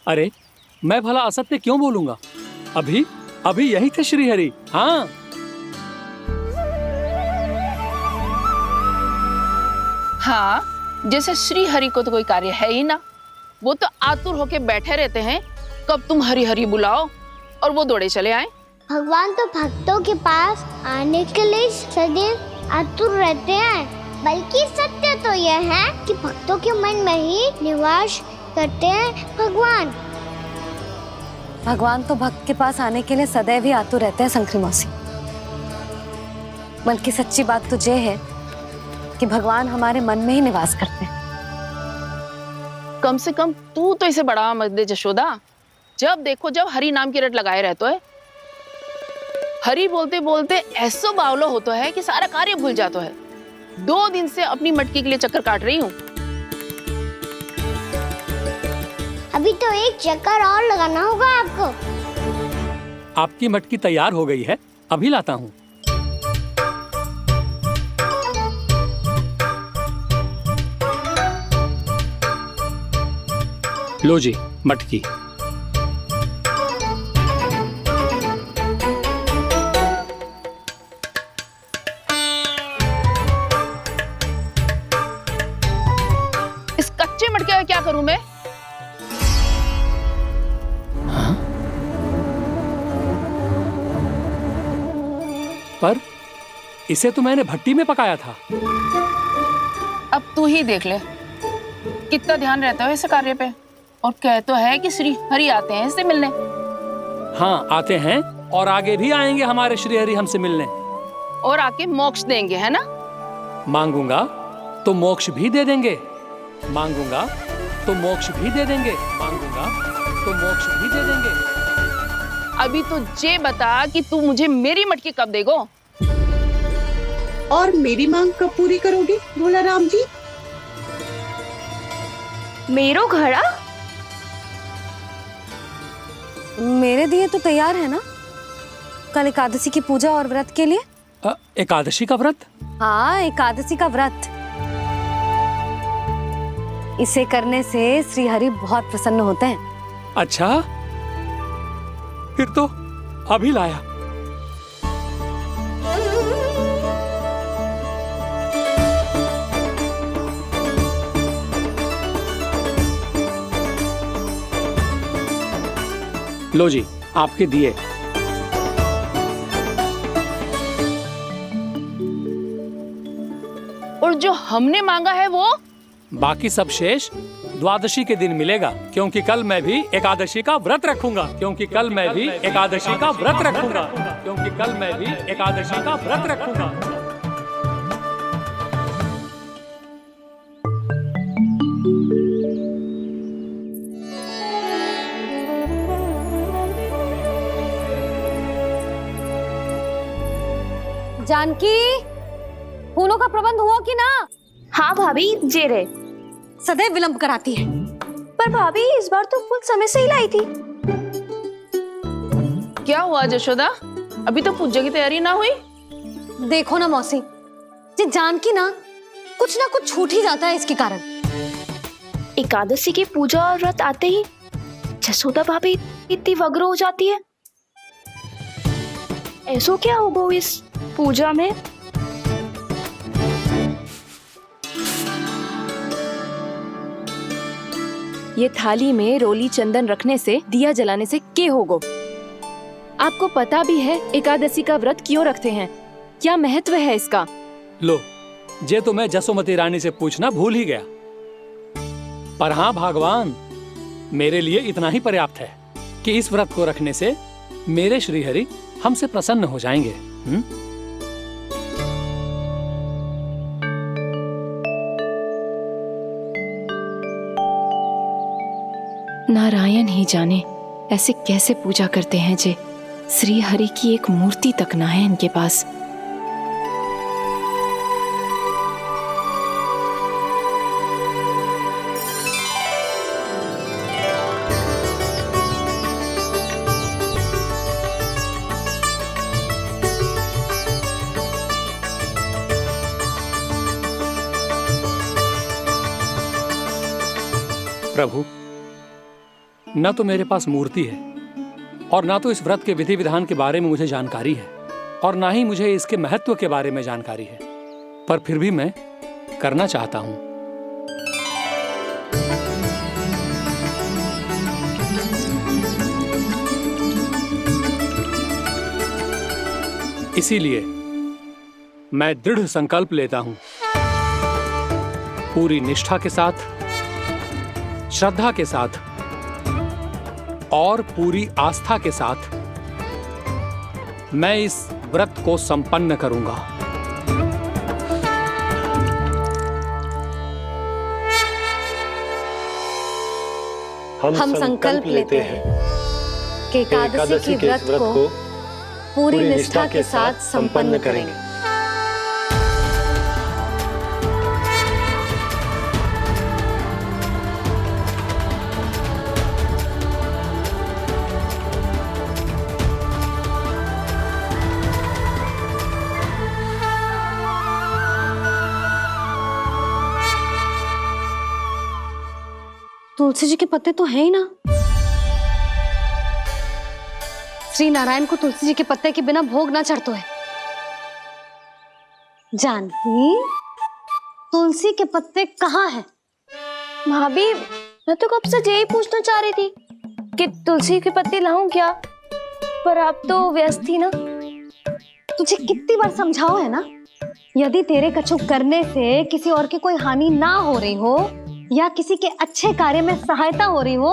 अरे मैं भला असत्य क्यों बोलूंगा? अभी अभी यही थे श्रीहरि। हाँ, हाँ, जैसे श्री हरि को तो कोई कार्य है ही ना। वो तो आतुर होके बैठे रहते हैं, कब तुम हरि हरि बुलाओ और वो दौड़े चले आए। भगवान तो भक्तों के पास आने के लिए सदैव आतुर रहते हैं। बल्कि सत्य तो यह है कि भक्तों के मन में ही निवास करते हैं भगवान। भगवान तो भक्त के पास आने के लिए सदैव ही आतुर रहते हैं शंकरी मौसी। बल्कि सच्ची बात तो ये है कि भगवान हमारे मन में ही निवास करते हैं। कम से कम तू तो इसे बढ़ावा मत दे जशोदा। जब देखो जब हरि नाम की रट लगाए रहते है। हरि बोलते बोलते ऐसो बावलो होता है कि सारा कार्य भूल जाता है। 2 दिन से अपनी मटकी के लिए चक्कर काट रही हूँ। अभी तो एक चक्कर और लगाना होगा आपको। आपकी मटकी तैयार हो गई है, अभी लाता हूँ। लो जी मटकी। इस कच्चे मटके का क्या करूं मैं? पर इसे तो मैंने भट्टी में पकाया था। अब तू ही देख ले कितना ध्यान रहता है इस कार्य पे। और कह तो है कि श्री हरि आते हैं इससे मिलने। हाँ आते हैं और आगे भी आएंगे हमारे श्रीहरि हमसे मिलने। और आके मोक्ष देंगे, है ना? मांगूंगा तो मोक्ष भी दे देंगे, मांगूंगा तो मोक्ष भी दे देंगे, मांगूंगा तो मोक्ष भी दे देंगे। अभी तो ये बता कि तू मुझे मेरी मटकी कब देगो? और मेरी मांग कब पूरी करोगे भोला राम जी? मेरो घड़ा मेरे दिए तो तैयार है ना कल एकादशी की पूजा और व्रत के लिए। एकादशी का व्रत? हाँ, एकादशी का व्रत। इसे करने से श्री हरि बहुत प्रसन्न होते हैं। अच्छा, फिर तो अभी लाया। लो जी आपके दिए। और जो हमने मांगा है वो? बाकी सब शेष द्वादशी के दिन मिलेगा, क्योंकि कल मैं भी एकादशी का व्रत रखूंगा, क्योंकि कल मैं भी एकादशी का व्रत रखूंगा, क्योंकि कल मैं भी एकादशी का व्रत रखूंगा। जानकी, फूलों का प्रबंध हुआ कि ना? हाँ भाभी, जे रे। सदैव विलंब कराती है। पर भाभी इस बार तो फूल समय से ही लाई थी। क्या हुआ जशोदा? अभी तो पूजा की तैयारी ना हुई? देखो ना मौसी, ये जानकी ना कुछ छूट ही जाता है इसके कारण। एकादशी की पूजा और व्रत आते ही जसोदा भाभी इतनी वग्र हो जाती है। ऐसो क्या होगा इस पूजा में? ये थाली में रोली चंदन रखने से, दिया जलाने से के होगो? आपको पता भी है एकादशी का व्रत क्यों रखते हैं? क्या महत्व है इसका? लो, जे तो मैं जसोमती रानी से पूछना भूल ही गया। पर हाँ भगवान, मेरे लिए इतना ही पर्याप्त है कि इस व्रत को रखने से मेरे श्रीहरि हमसे प्रसन्न हो जाएंगे। नारायण ही जाने ऐसे कैसे पूजा करते हैं जे श्री हरि की एक मूर्ति तक ना है इनके पास। प्रभु, न तो मेरे पास मूर्ति है और ना तो इस व्रत के विधि विधान के बारे में मुझे जानकारी है और ना ही मुझे इसके महत्व के बारे में जानकारी है, पर फिर भी मैं करना चाहता हूं। इसीलिए मैं दृढ़ संकल्प लेता हूं, पूरी निष्ठा के साथ, श्रद्धा के साथ और पूरी आस्था के साथ मैं इस व्रत को संपन्न करूंगा। हम संकल्प लेते हैं कि एकादशी के व्रत को पूरी निष्ठा के साथ संपन्न करेंगे। तुलसी जी के पत्ते तो हैं ही ना। श्री नारायण को तुलसी जी के पत्ते के बिना भोग ना चढ़तो है। जानकी, तुलसी के पत्ते कहाँ हैं? भाभी, मैं तो कब से यही पूछना चाह रही थी कि तुलसी के पत्ते लाऊं क्या, पर आप तो व्यस्त थी ना। तुझे कितनी बार समझाओ है ना, यदि तेरे कछु करने से किसी और की कोई हानि ना हो रही हो या किसी के अच्छे कार्य में सहायता हो रही हो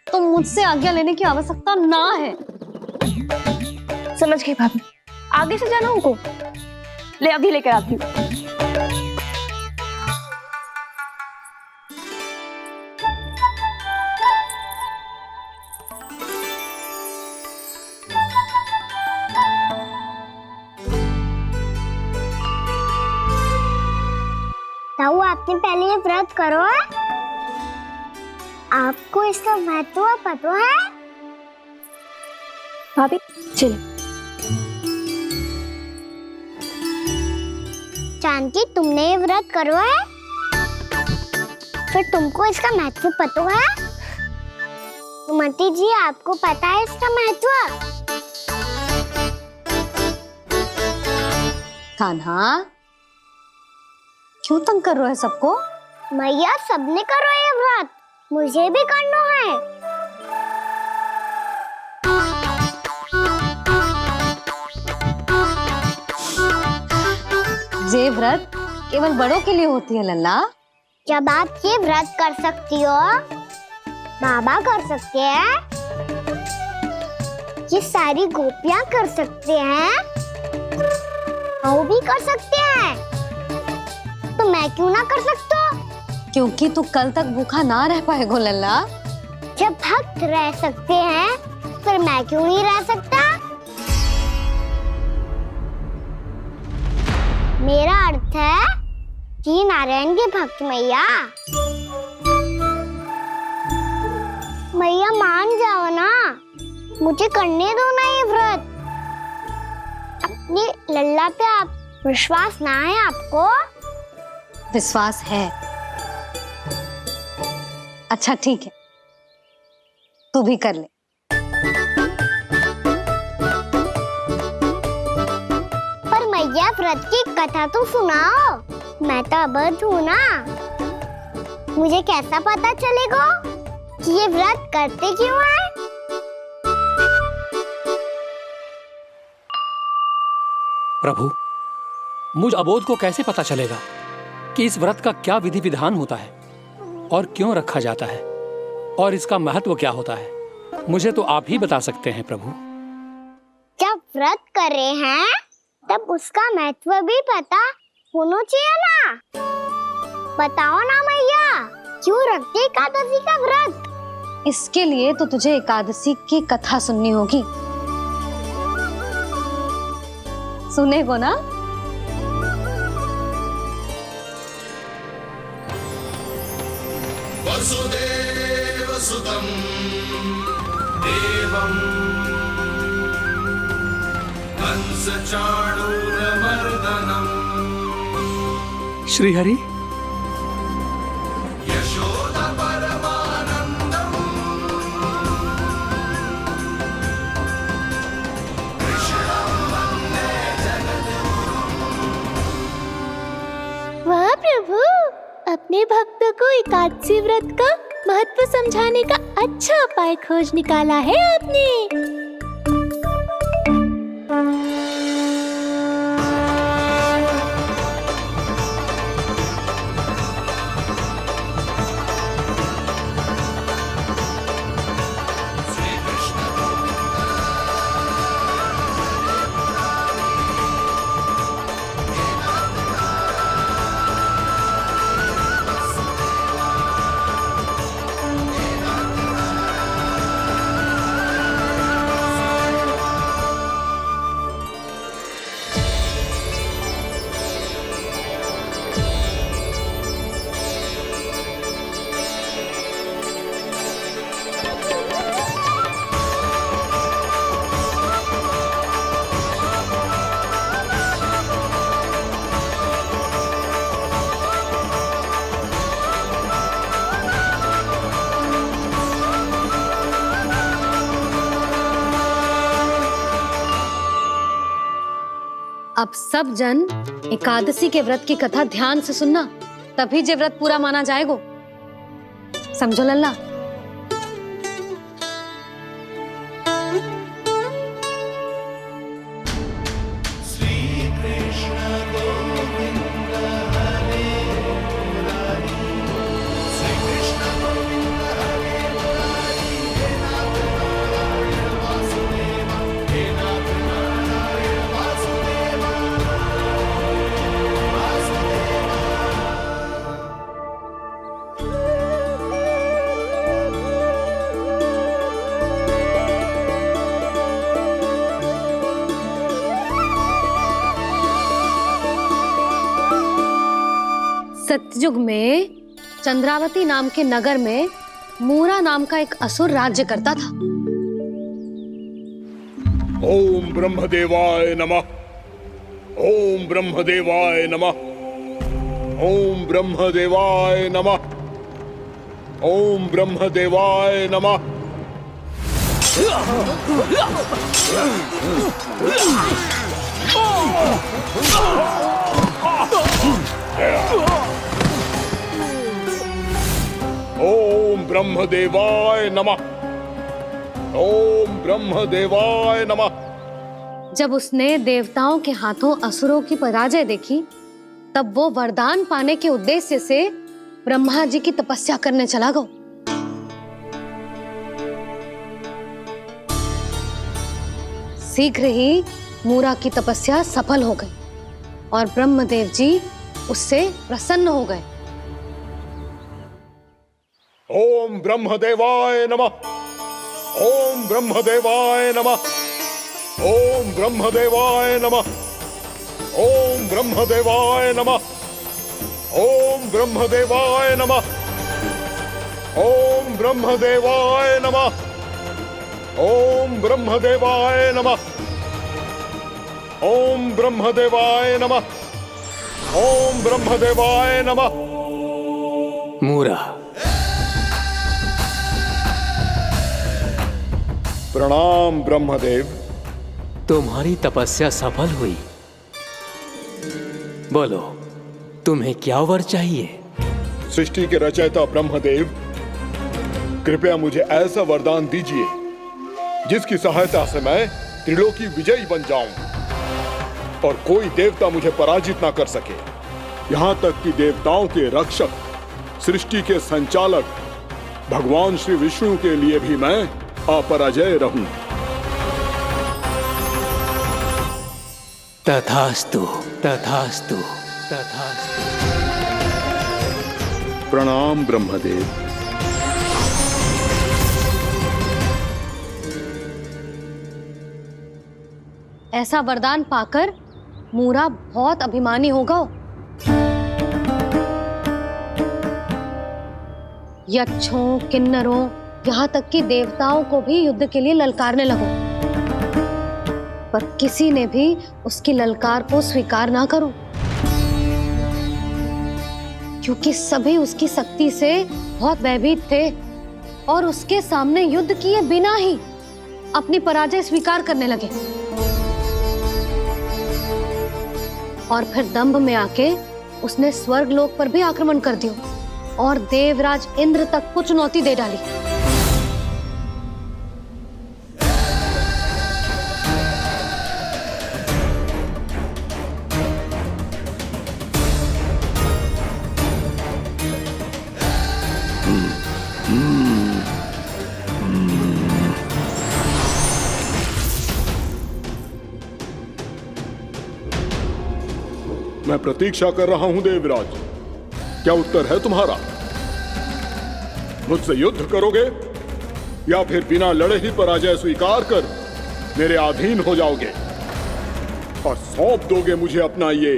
तो मुझसे आज्ञा लेने की आवश्यकता ना है। समझ गई भाभी, आगे से जाना उनको। ले अभी लेकर आती हूँ। ताऊ, आपने पहले ये व्रत करो है? आपको इसका महत्व पता है? भाभी चलो। जानकी, तुमने ये व्रत करो है? फिर तुमको इसका महत्व पता है? सुमति जी, आपको पता है इसका महत्व? कान्हा, क्यों तंग कर रहे हो सबको? मैया, सबने करो ये व्रत, मुझे भी करना है। ये व्रत केवल बड़ों के लिए होती है लल्ला। जब आप ये व्रत कर सकती हो, बाबा कर सकते हैं, ये सारी गोपियां कर सकते हैं, वो भी कर सकते हैं, तो मैं क्यों ना कर सकता? क्योंकि तू कल तक भूखा ना रह पाएगा लल्ला। जब भक्त रह सकते हैं, फिर मैं क्यों नहीं रह सकता? मेरा अर्थ है कि नारायण के भक्त मैया। मैया, मान जाओ ना, मुझे करने दो ना ये व्रत। अपनी लल्ला पे आप विश्वास ना है आपको? विश्वास है। अच्छा ठीक है, तू भी कर ले। पर मैया, व्रत की कथा तो सुनाओ, मैं तो अबध हूँ ना। मुझे कैसा पता चलेगा कि ये व्रत करते क्यों हैं? प्रभु, मुझ अबोध को कैसे पता चलेगा कि इस व्रत का क्या विधि विधान होता है और क्यों रखा जाता है और इसका महत्व क्या होता है? मुझे तो आप ही बता सकते हैं प्रभु। जब व्रत कर रहे हैं तब उसका महत्व भी पता होना चाहिए ना। बताओ ना मैया, क्यों रखते एकादशी का व्रत? इसके लिए तो तुझे एकादशी की कथा सुननी होगी। सुनेगो ना? वसुदेव सुतं देवं कंस चाणूरमर्दनम् एकादशी व्रत का महत्व समझाने का अच्छा उपाय खोज निकाला है आपने। अब सब जन एकादशी के व्रत की कथा ध्यान से सुनना, तभी जे व्रत पूरा माना जाएगा। समझो लल्ला। सतयुग में चंद्रावती नाम के नगर में मूरा नाम का एक असुर राज्य करता था। ओम ब्रह्मदेवाय नमः। ओम ब्रह्मदेवाय नमः। ओम ब्रह्मदेवाय नमः। ओम ब्रह्मदेवाय नमः। ओम ब्रह्मदेवाय नमः। ओम ब्रह्मदेवाय नमः। जब उसने देवताओं के हाथों असुरों की पराजय देखी, तब वो वरदान पाने के उद्देश्य से ब्रह्मा जी की तपस्या करने चला गया। शीघ्र ही मूरा की तपस्या सफल हो गई और ब्रह्मदेव जी उससे प्रसन्न हो गए। ओम ब्रह्मदेवाय नमः। ओम ब्रह्मदेवाय नमः। ओम ब्रह्मदेवाय नमः। ओम ब्रह्मदेवाय नमः। ओम ब्रह्मदेवाय नमः। ओम ब्रह्मदेवाय नमः। ओम ब्रह्मदेवाय नमः। ओम ब्रह्मदेवाय नमः। ओम ब्रह्मदेवाय नमः। मूरा, प्रणाम ब्रह्मदेव। तुम्हारी तपस्या सफल हुई। बोलो, तुम्हें क्या वर चाहिए? सृष्टि के रचयिता ब्रह्मदेव, कृपया मुझे ऐसा वरदान दीजिए जिसकी सहायता से मैं त्रिलोकी विजयी बन जाऊं और कोई देवता मुझे पराजित ना कर सके। यहां तक कि देवताओं के रक्षक, सृष्टि के संचालक भगवान श्री विष्णु के लिए भी मैं अपराजय रहूं। तथास्तु, तथास्तु, तथास्तु। प्रणाम ब्रह्मदेव। ऐसा वरदान पाकर मूरा बहुत अभिमानी होगा। यक्षों, किन्नरों, यहाँ तक कि देवताओं को भी युद्ध के लिए ललकारने लगो, पर किसी ने भी उसकी ललकार को स्वीकार ना करो, क्योंकि सभी उसकी शक्ति से बहुत भयभीत थे और उसके सामने युद्ध किए बिना ही अपनी पराजय स्वीकार करने लगे और फिर दंभ में आके उसने स्वर्ग लोक पर भी आक्रमण कर दिया और देवराज इंद्र तक को चुनौती दे डाली। मैं प्रतीक्षा कर रहा हूं देवराज, क्या उत्तर है तुम्हारा? मुझसे युद्ध करोगे या फिर बिना लड़े ही पराजय स्वीकार कर मेरे अधीन हो जाओगे और सौंप दोगे मुझे अपना ये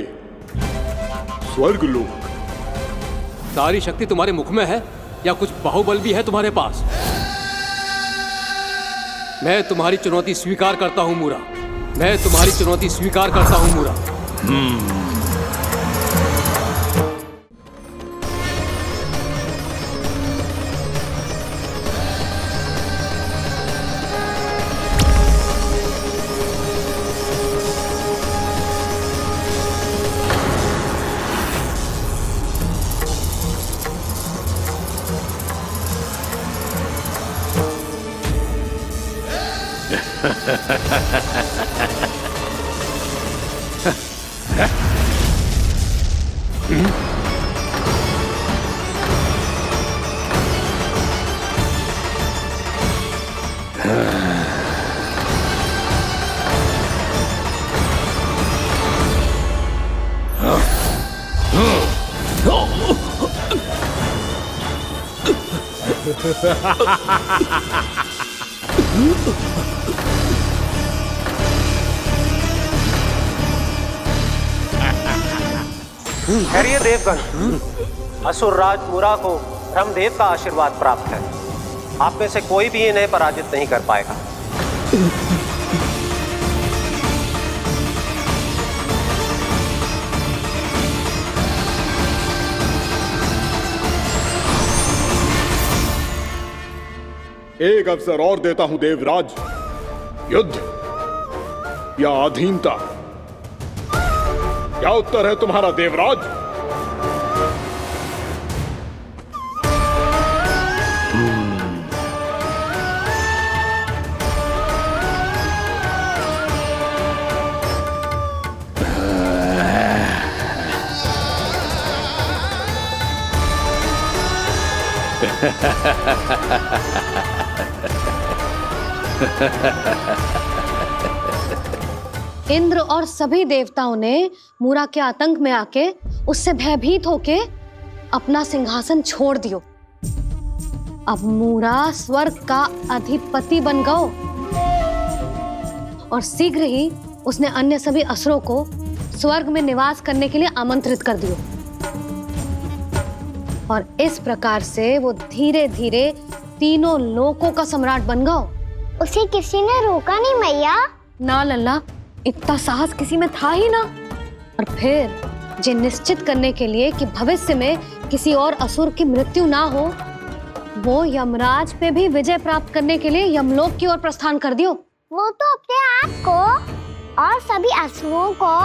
स्वर्ग लोक? सारी शक्ति तुम्हारे मुख में है या कुछ बाहुबल भी है तुम्हारे पास? मैं तुम्हारी चुनौती स्वीकार करता हूं मूरा, मैं तुम्हारी चुनौती स्वीकार करता हूं मूरा। खैरिए देवगण, असुर राज मुरा को ब्रह्मदेव का आशीर्वाद प्राप्त है। आप में से कोई भी इन्हें पराजित नहीं कर पाएगा। एक अवसर और देता हूं देवराज, युद्ध या अधीनता, क्या उत्तर है तुम्हारा देवराज? इंद्र और सभी देवताओं ने मूरा के आतंक में आके उससे भयभीत होके अपना सिंहासन छोड़ दियो। अब मूरा स्वर्ग का अधिपति बन गयो और शीघ्र ही उसने अन्य सभी असुरों को स्वर्ग में निवास करने के लिए आमंत्रित कर दियो। और इस प्रकार से वो धीरे धीरे तीनों लोकों का सम्राट बन गयो। उसे किसी ने रोका नहीं मैया। ना लल्ला, इतना साहस किसी में था ही ना। और फिर ये निश्चित करने के लिए कि भविष्य में किसी और असुर की मृत्यु ना हो, वो यमराज पे भी विजय प्राप्त करने के लिए यमलोक की ओर प्रस्थान कर दियो। वो तो अपने आप को और सभी असुरों को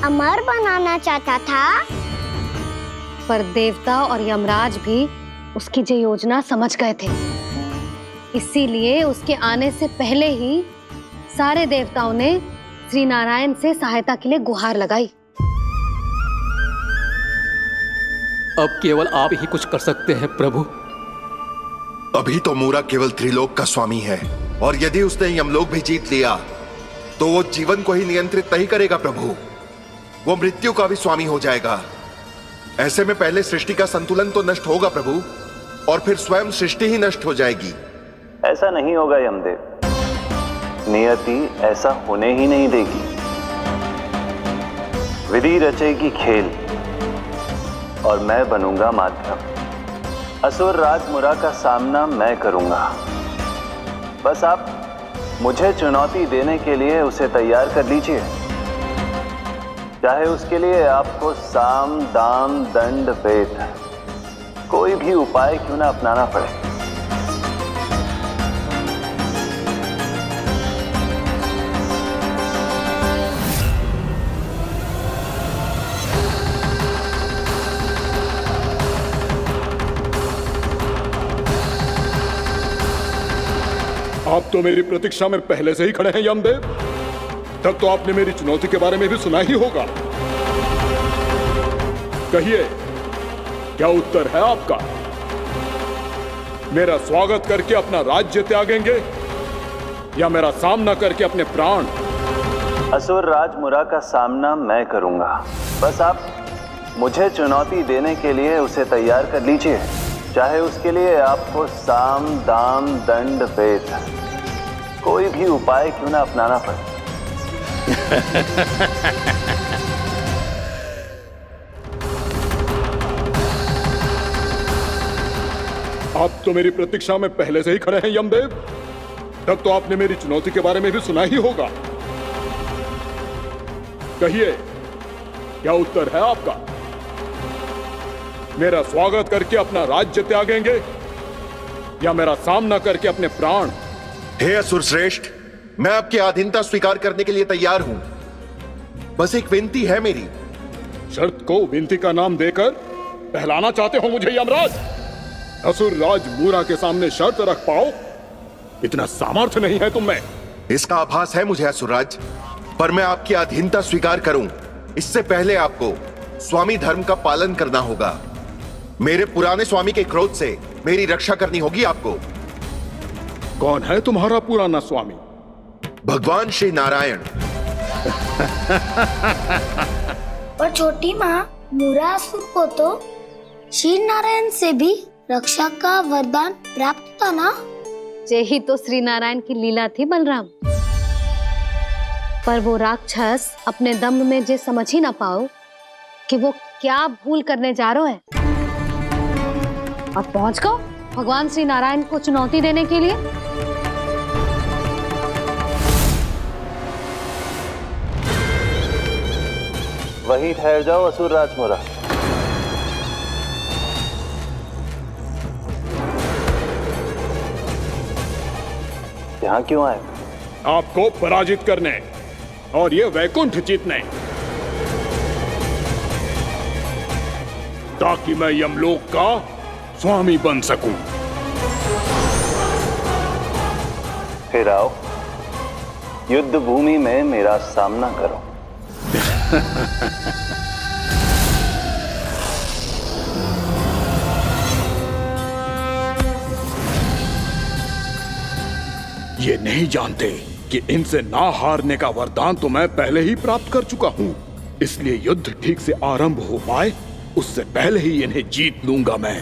अमर बनाना चाहता था। पर देवता और यमराज भी उसकी ये योजना समझ गए थे। इसीलिए उसके आने से पहले ही सारे देवताओं ने श्री नारायण से सहायता के लिए गुहार लगाई। अब केवल आप ही कुछ कर सकते हैं प्रभु। अभी तो मूरा केवल त्रिलोक का स्वामी है, और यदि उसने यमलोक भी जीत लिया तो वो जीवन को ही नियंत्रित नहीं करेगा प्रभु, वो मृत्यु का भी स्वामी हो जाएगा। ऐसे में पहले सृष्टि का संतुलन तो नष्ट होगा प्रभु, और फिर स्वयं सृष्टि ही नष्ट हो जाएगी। ऐसा नहीं होगा यमदेव, नियति ऐसा होने ही नहीं देगी। विधि रचेगी खेल और मैं बनूंगा माध्यम। असुर राज मुरा का सामना मैं करूंगा। बस आप मुझे चुनौती देने के लिए उसे तैयार कर लीजिए, चाहे उसके लिए आपको साम दाम दंड भेद कोई भी उपाय क्यों ना अपनाना पड़े। आप तो मेरी प्रतीक्षा में पहले से ही खड़े हैं यमदेव। तब तो आपने मेरी चुनौती के बारे में भी सुना ही होगा। कहिए, क्या उत्तर है आपका? मेरा स्वागत करके अपना राज्य त्यागेंगे या मेरा सामना करके अपने प्राण? असुर राज मुरा का सामना मैं करूंगा। बस आप मुझे चुनौती देने के लिए उसे तैयार कर लीजिए, चाहे उसके लिए आपको साम दाम दंड भेद कोई भी उपाय क्यों ना अपनाना पड़े। आप तो मेरी प्रतीक्षा में पहले से ही खड़े हैं यमदेव। तब तो आपने मेरी चुनौती के बारे में भी सुना ही होगा। कहिए, क्या उत्तर है आपका? मेरा स्वागत करके अपना राज्य त्यागेंगे या मेरा सामना करके अपने प्राण? हे असुर श्रेष्ठ, मैं आपकी अधीनता स्वीकार करने के लिए तैयार हूं। बस एक विनती है मेरी। शर्त को विनती का नाम देकर पहलाना चाहते हो मुझे यमराज? असुर राज मूरा के सामने शर्त रख पाओ, इतना सामर्थ्य नहीं है तुम में। इसका आभास है मुझे असुरराज, पर मैं आपकी अधीनता स्वीकार करूं इससे पहले आपको स्वामी धर्म का पालन करना होगा। मेरे पुराने स्वामी के क्रोध से मेरी रक्षा करनी होगी आपको। कौन है तुम्हारा पुराना स्वामी? भगवान श्री नारायण। और छोटी माँ, मूरासुर को तो श्री नारायण से भी रक्षा का वरदान प्राप्त था ना? यही तो श्री नारायण की लीला थी बलराम। पर वो राक्षस अपने दम में जे समझ ही ना पाओ कि वो क्या भूल करने जा रहे है, और पहुंच गो भगवान श्री नारायण को चुनौती देने के लिए। वहीं ठहर जाओ असुर राज मुरा। यहां क्यों आए? आपको पराजित करने और ये वैकुंठ जीतने, ताकि मैं यमलोक का स्वामी बन सकूं। फिर आओ, युद्ध भूमि में मेरा सामना करो। ये नहीं जानते कि इनसे ना हारने का वरदान तो मैं पहले ही प्राप्त कर चुका हूं। इसलिए युद्ध ठीक से आरंभ हो पाए उससे पहले ही इन्हें जीत लूंगा मैं।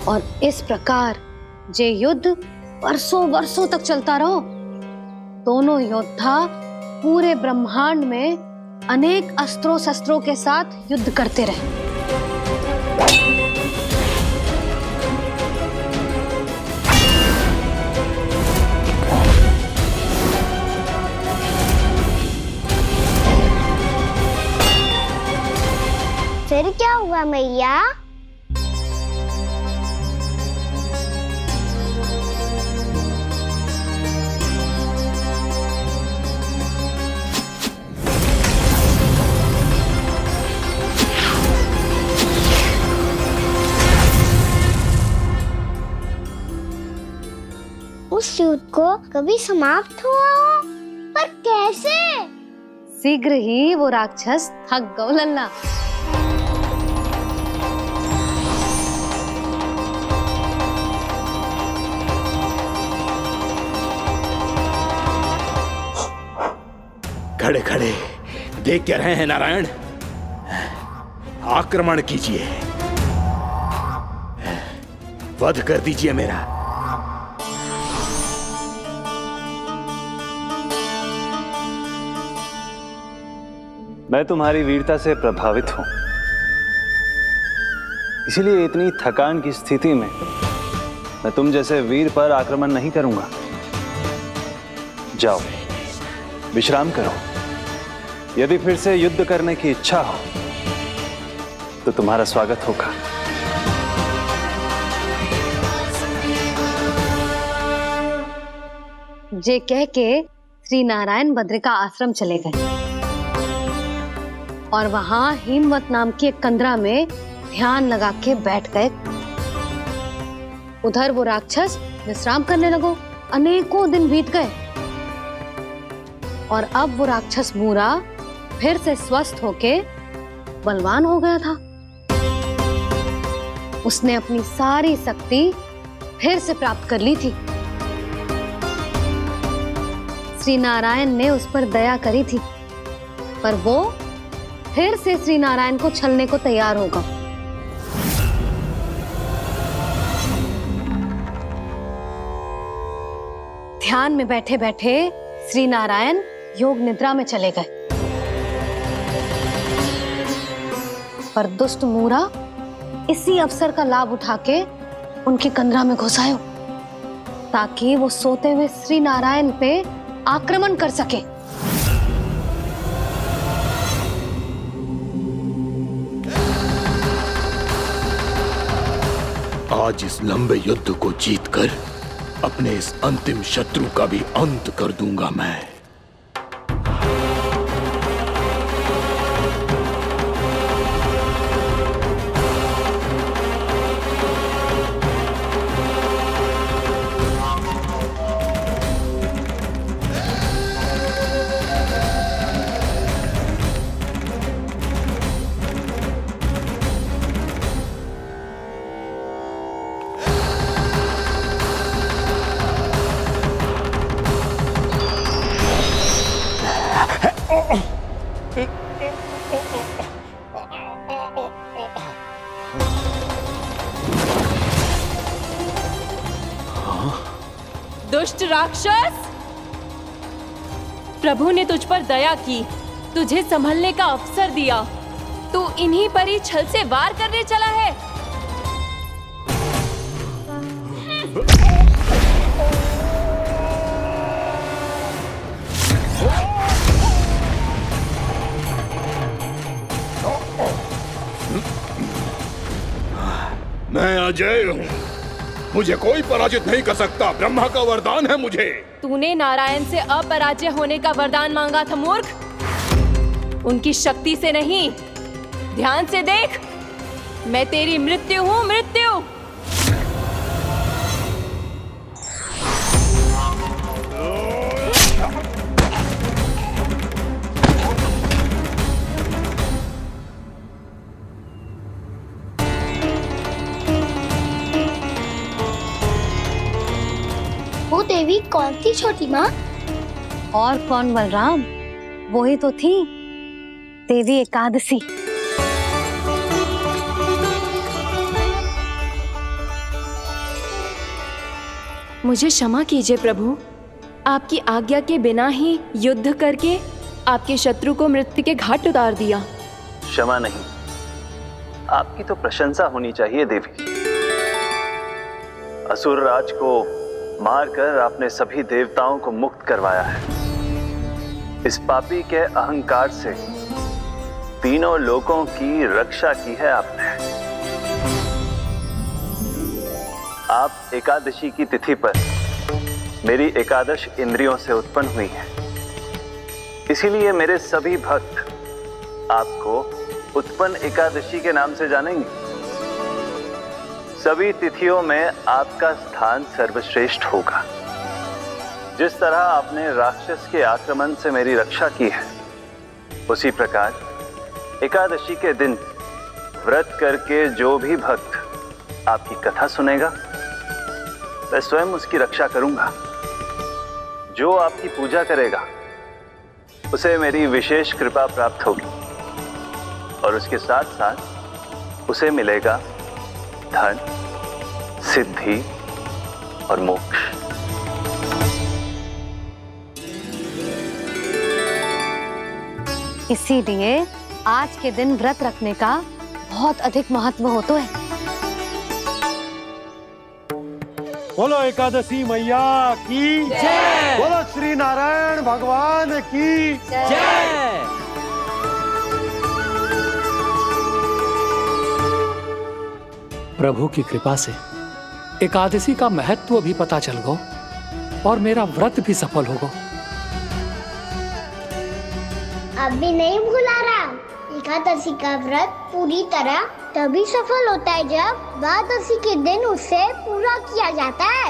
और इस प्रकार जे युद्ध वर्षों वर्षों तक चलता रहो। दोनों योद्धा पूरे ब्रह्मांड में अनेक अस्त्रों शस्त्रों के साथ युद्ध करते रहे। फिर क्या हुआ मैया? उस युद्ध को कभी समाप्त हुआ हो, पर कैसे? शीघ्र ही वो राक्षस थक गौ लल्ला। खड़े खड़े देख क्या रहे हैं नारायण? आक्रमण कीजिए, वध कर दीजिए मेरा। मैं तुम्हारी वीरता से प्रभावित हूं, इसीलिए इतनी थकान की स्थिति में मैं तुम जैसे वीर पर आक्रमण नहीं करूंगा। जाओ, विश्राम करो। यदि फिर से युद्ध करने की इच्छा हो तो तुम्हारा स्वागत होगा। जे कह के श्री नारायण बद्रिका आश्रम चले गए और वहां हिमवत नाम की एक कंदरा में ध्यान लगा के बैठ गए। उधर वो राक्षस विश्राम करने लगो। अनेकों दिन बीत गए और अब वो राक्षस मूरा फिर से स्वस्थ होके बलवान हो गया था। उसने अपनी सारी शक्ति फिर से प्राप्त कर ली थी। श्री नारायण ने उस पर दया करी थी, पर वो फिर से श्री नारायण को छलने को तैयार होगा। ध्यान में बैठे बैठे श्री नारायण योग निद्रा में चले गए, पर दुष्ट मूरा इसी अवसर का लाभ उठा के उनकी कंदरा में घुस आयो ताकि वो सोते हुए श्री नारायण पे आक्रमण कर सके। आज इस लंबे युद्ध को जीतकर अपने इस अंतिम शत्रु का भी अंत कर दूंगा मैं। दुष्ट राक्षस, प्रभु ने तुझ पर दया की, तुझे संभलने का अवसर दिया। तू इन्हीं पर ही छल से वार करने चला है। मैं अजय हूँ, मुझे कोई पराजित नहीं कर सकता। ब्रह्मा का वरदान है मुझे। तूने नारायण से अपराजय होने का वरदान मांगा था मूर्ख, उनकी शक्ति से नहीं। ध्यान से देख, मैं तेरी मृत्यु हूँ, मृत्यु। वो देवी कौन थी छोटी माँ? और कौन बलराम, वो ही तो थी देवी एकादशी। मुझे क्षमा कीजिए प्रभु, आपकी आज्ञा के बिना ही युद्ध करके आपके शत्रु को मृत्यु के घाट उतार दिया। क्षमा नहीं, आपकी तो प्रशंसा होनी चाहिए देवी। असुर राज को मारकर आपने सभी देवताओं को मुक्त करवाया है। इस पापी के अहंकार से तीनों लोकों की रक्षा की है आपने। आप एकादशी की तिथि पर मेरी एकादश इंद्रियों से उत्पन्न हुई हैं। इसीलिए मेरे सभी भक्त आपको उत्पन्न एकादशी के नाम से जानेंगे। सभी तिथियों में आपका स्थान सर्वश्रेष्ठ होगा। जिस तरह आपने राक्षस के आक्रमण से मेरी रक्षा की है, उसी प्रकार एकादशी के दिन व्रत करके जो भी भक्त आपकी कथा सुनेगा, मैं स्वयं उसकी रक्षा करूंगा। जो आपकी पूजा करेगा उसे मेरी विशेष कृपा प्राप्त होगी और उसके साथ साथ उसे मिलेगा धन, सिद्धि और मोक्ष। इसीलिए आज के दिन व्रत रखने का बहुत अधिक महत्व होता है। बोलो एकादशी मैया की जय। बोलो श्री नारायण भगवान की जय। प्रभु की कृपा से एकादशी का महत्व भी पता चल गो और मेरा व्रत भी सफल होगा। अभी नहीं भूला राम, एकादशी का व्रत पूरी तरह तभी सफल होता है जब द्वादशी के दिन उसे पूरा किया जाता है।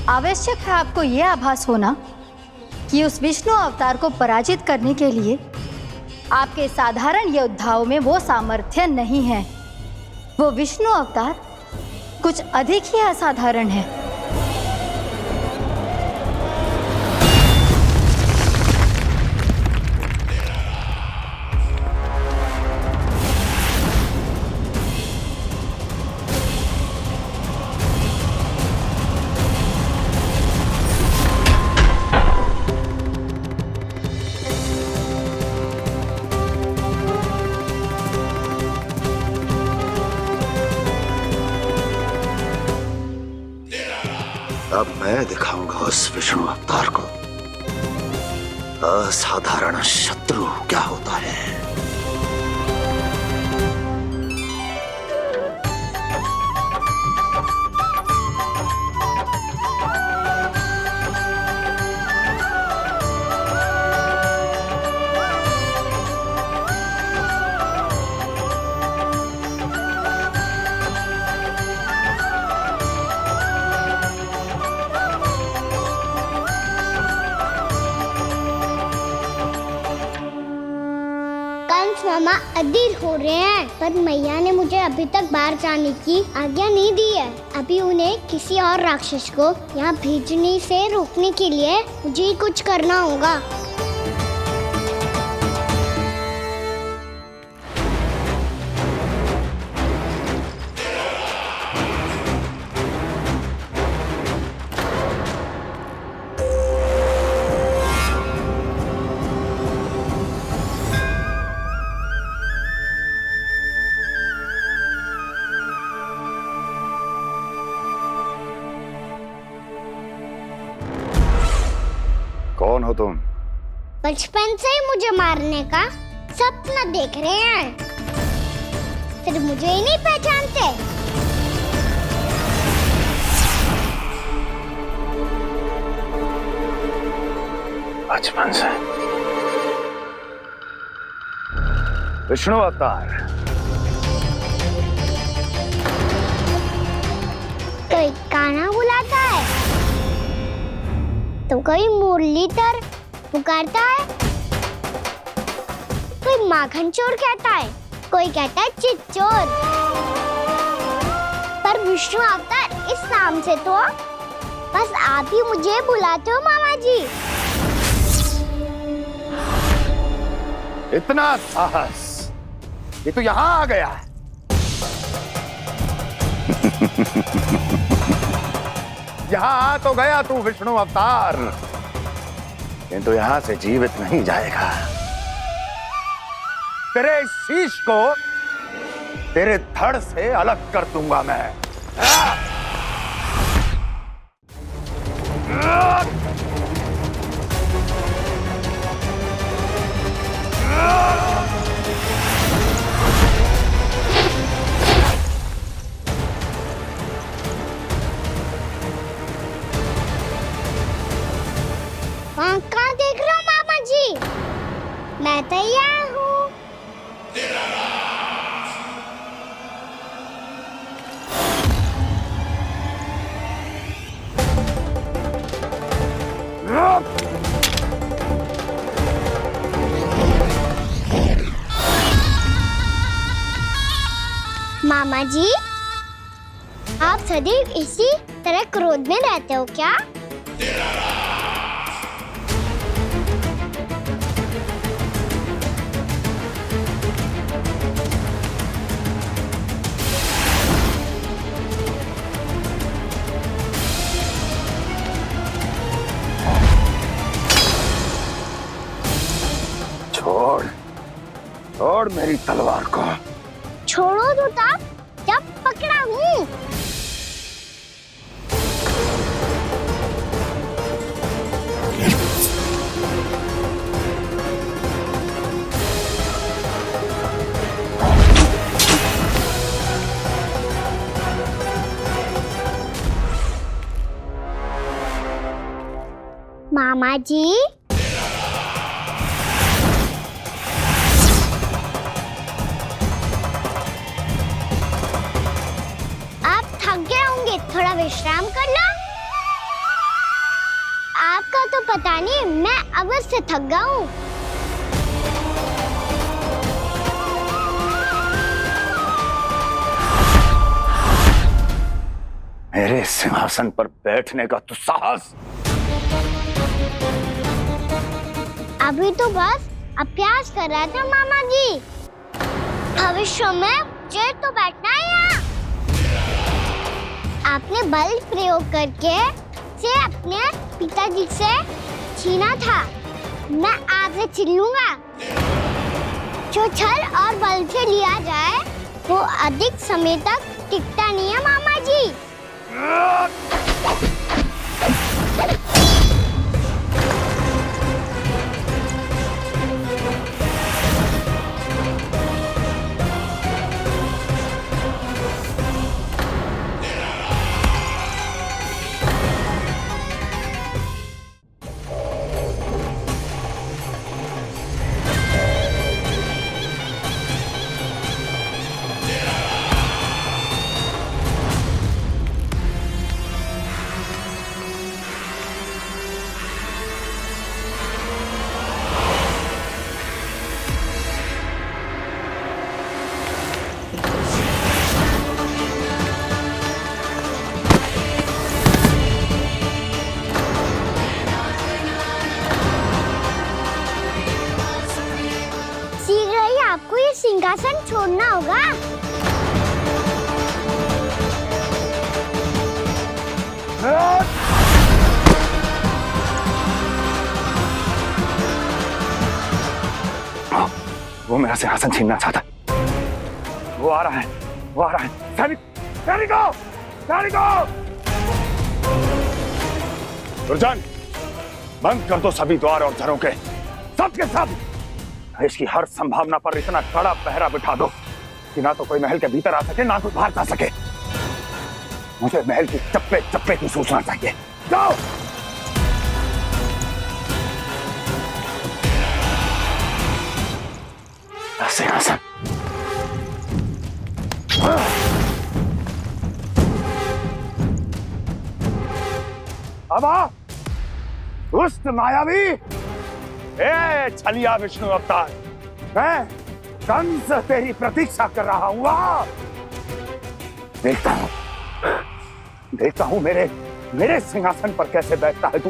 आवश्यक है आपको यह आभास होना कि उस विष्णु अवतार को पराजित करने के लिए आपके साधारण योद्धाओं में वो सामर्थ्य नहीं है। वो विष्णु अवतार कुछ अधिक ही असाधारण है। अब मैं दिखाऊंगा उस विष्णु अवतार को असाधारण शत्रु क्या होता है। मामा अधीर हो रहे हैं, पर मैया ने मुझे अभी तक बाहर जाने की आज्ञा नहीं दी है। अभी उन्हें किसी और राक्षस को यहाँ भेजने से रोकने के लिए मुझे ही कुछ करना होगा। कौन हो तुम? बचपन से ही मुझे मारने का सपना देख रहे हैं, फिर मुझे ही नहीं पहचानते। बचपन से विष्णु अवतार। कोई गाना बुलाता है तो कोई मुरलीधर पुकारता है, कोई माखन चोर कहता है, कोई कहता है चिच्चोर। पर विष्णु अवतार इस नाम से तो बस आप ही मुझे बुलाते हो मामा जी। इतना साहस, ये तो यहाँ आ गया है। यहाँ आ तो गया तू विष्णु अवतार, किंतु यहाँ से जीवित नहीं जाएगा। तेरे इस शीश को तेरे धड़ से अलग कर दूंगा मैं। वहाँ कहाँ देख रहे हो मामा जी? मैं तैयार हूँ। मामा जी, आप सदैव इसी तरह क्रोध में रहते हो क्या? मेरी तलवार को। छोड़ो तो तब जब पकड़ा हूँ। मामा जी, आप थक गए होंगे, थोड़ा विश्राम कर लो। आपका तो पता नहीं, मैं अवश्य थक गया हूँ। मेरे सिंहासन पर बैठने का तो साहस। अभी तो बस अभ्यास कर रहा था मामा जी। भविष्य में मुझे तो बैठना है यहाँ। आपने बल प्रयोग करके से अपने पिताजी से छीना था। मैं आपसे छीन लूंगा। जो छल और बल से लिया जाए वो अधिक समय तक टिकता नहीं है मामा जी। आपको ये सिंहासन छोड़ना होगा। वो मेरा सिंहासन छीनना चाहता है। वो आ रहा है, वो आ रहा है। सैनिकों! दुर्जन, बंद कर दो सभी द्वार और झरों के, सबके सब। इसकी हर संभावना पर इतना कड़ा पहरा बिठा दो कि ना तो कोई महल के भीतर आ सके, ना कोई बाहर जा सके। मुझे महल की चप्पे चप्पे की सूचना चाहिए। जाओ। सिंहासन। अब आ, दुष्ट मायावी, ए छलिया विष्णु अवतार, मैं कंस तेरी प्रतीक्षा कर रहा हूँ। देखता हूँ मेरे सिंहासन पर कैसे बैठता है तू।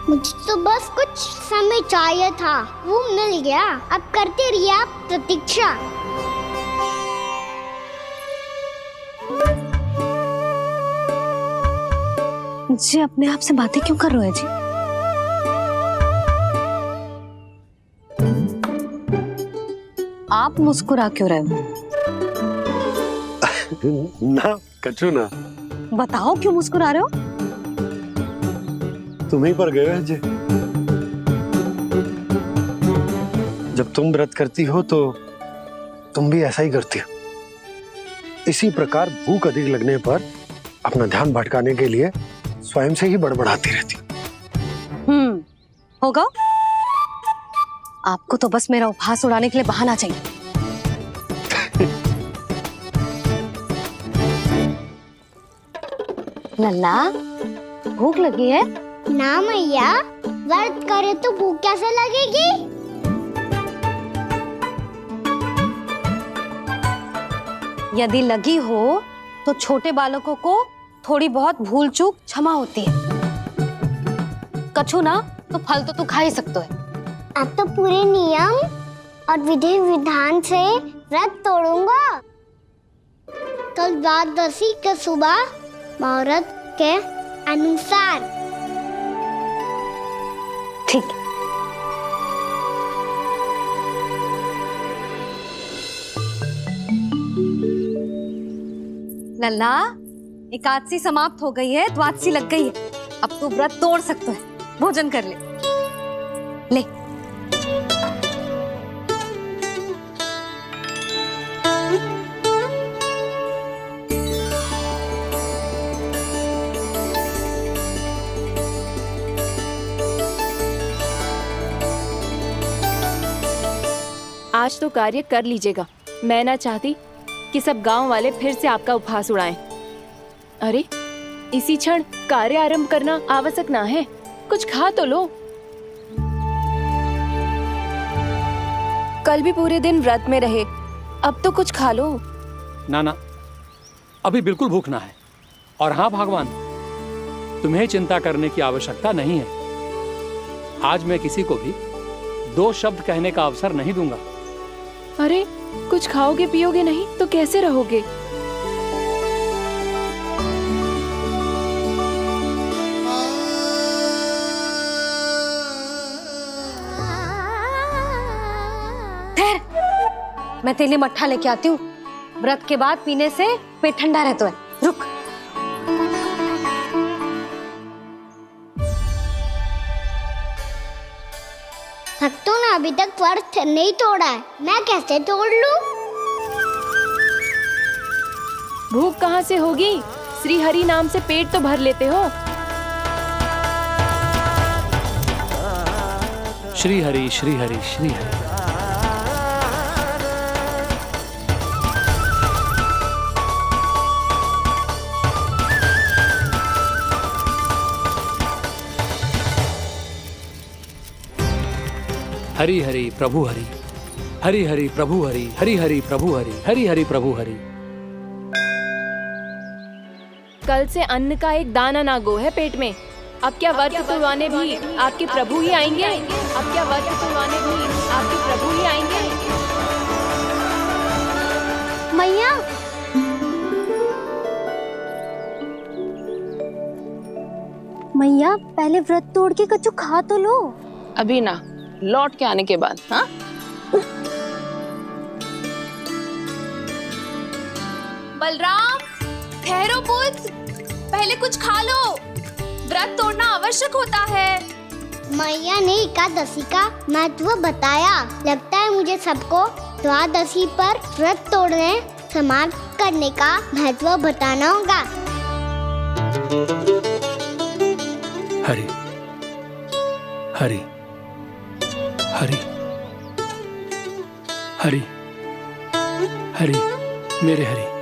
मुझे तो बस कुछ समय चाहिए था, वो मिल गया। अब करते रहिए आप प्रतीक्षा। जी अपने आप से बातें क्यों कर रहे हो जी? आप मुस्कुरा क्यों रहे हो? ना कछु ना। बताओ क्यों मुस्कुरा रहे हो? तुम ही पर गए हैं जी। जब तुम व्रत करती हो तो तुम भी ऐसा ही करती हो। इसी प्रकार भूख अधिक लगने पर अपना ध्यान भटकाने के लिए स्वयं से ही बड़बड़ाती रहती। होगा। आपको तो बस मेरा उपहास उड़ाने के लिए बहाना चाहिए। नन्ना, भूख लगी है? ना मैया, व्रत करे तो भूख कैसे लगेगी? यदि लगी हो तो छोटे बालकों को थोड़ी बहुत भूल चूक क्षमा होती है। कछु ना तो फल तो तू खा ही सकते है। अब तो पूरे नियम और विधि विधान से व्रत तोड़ूंगा। कल द्वादशी के सुबह मुहूर्त के अनुसार। ठीक। लल्ला, एकादशी समाप्त हो गई है, द्वादशी लग गई है। अब तू व्रत तोड़ सकता है, भोजन कर ले। ले। आज तो कार्य कर लीजिएगा। मैं ना चाहती कि सब गांव वाले फिर से आपका उपहास उड़ाएं। अरे इसी क्षण कार्य आरंभ करना आवश्यक ना है, कुछ खा तो लो। कल भी पूरे दिन व्रत में रहे, अब तो कुछ खा लो। ना ना, अभी बिल्कुल भूख ना है। और हाँ भगवान, तुम्हें चिंता करने की आवश्यकता नहीं है। आज मैं किसी को भी 2 शब्द कहने का अवसर नहीं दूंगा। अरे कुछ खाओगे पियोगे नहीं तो कैसे रहोगे? ठहर, मैं तेरे लिए मट्ठा लेके आती हूँ। व्रत के बाद पीने से पेट ठंडा रहता है। रुक। भक्तों ने अभी तक व्रत नहीं तोड़ा है, मैं कैसे तोड़ लूं? भूख कहाँ से होगी? श्री हरि नाम से पेट तो भर लेते हो। श्री हरि श्री हरि श्री हरि। हरि हरि प्रभु हरि, हरि हरि प्रभु हरि, हरि हरि प्रभु हरि, हरि हरि प्रभु हरि। कल से अन्न का एक दाना ना गो है पेट में। अब क्या व्रत तुड़वाने भी आपके प्रभु ही आएंगे? अब क्या व्रत तुड़वाने भी आपके प्रभु ही आएंगे? मैया, मैया पहले व्रत तोड़ के कच्चू खा तो लो। अभी ना, लौट के आने के बाद। हाँ, बलराम, ठहरो पुत्र, पहले कुछ खा लो। व्रत तोड़ना आवश्यक होता है। मैया ने एकादशी का महत्व बताया। लगता है मुझे सबको द्वादशी पर व्रत तोड़ने समाप्त करने का महत्व बताना होगा। हरि हरि हरि हरि हरि, मेरे हरि।